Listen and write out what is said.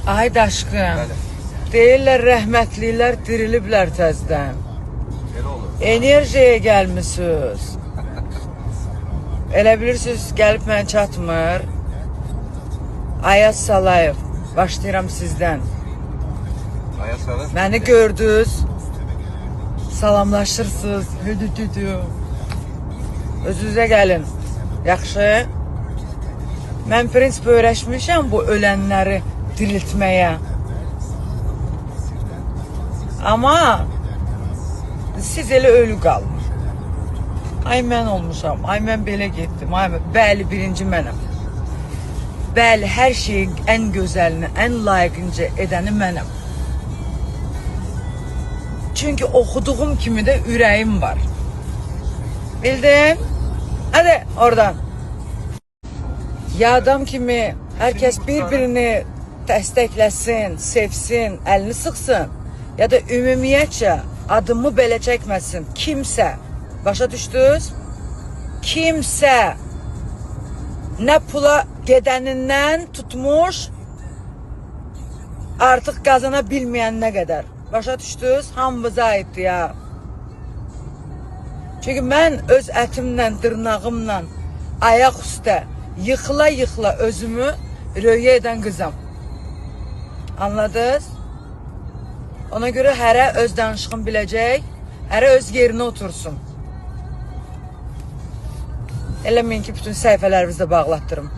Ay daşqım. Bəli. Deyirlər rəhmətliklər diriliblər təzdən. Elə olur. Enerjiyə gəlmisiniz. Elə bilirsiniz, gəlib mən çatmır. Ayaz Salayev, başlayıram sizdən. Ayaz Salayev. Məni gördünüz, salamlaşırsınız. Hüdü. Özünüzə gəlin. Yaxşı? Mən prinsip öyrəşmişəm bu ölənləri diriltməyə. Amma siz elə ölü qalın. Ay mən olmuşam, ay mən belə getdim, ay bəli birinci mənəm. Bəli, hər şeyin ən gözəlini, ən layiqincə edəni mənəm. Çünki oxuduğum kimi də ürəyim var. Bildin? Hadi oradan. Ya adam kimi herkes bir-birini dəstəkləsin, sevsin, əlini sıxsın. Ya da ümumiyyətcə adımı belə çəkməsin. Kimsə, başa düşdünüz? Kimsə nə pula gedənindən tutmuş, artıq qazana bilməyənə qədər. Başa düşdünüz? Hamımıza aiddir ya. Çünki mən öz ətimlə, dırnağımla, ayaq üstə yıxıla-yıxıla özümü röyə edən qızam. Anladınız? Ona görə hərə öz danışığını biləcək, hərə öz yerinə otursun. Eləməyin ki, bütün səhifələrinizdə bağlatdırım.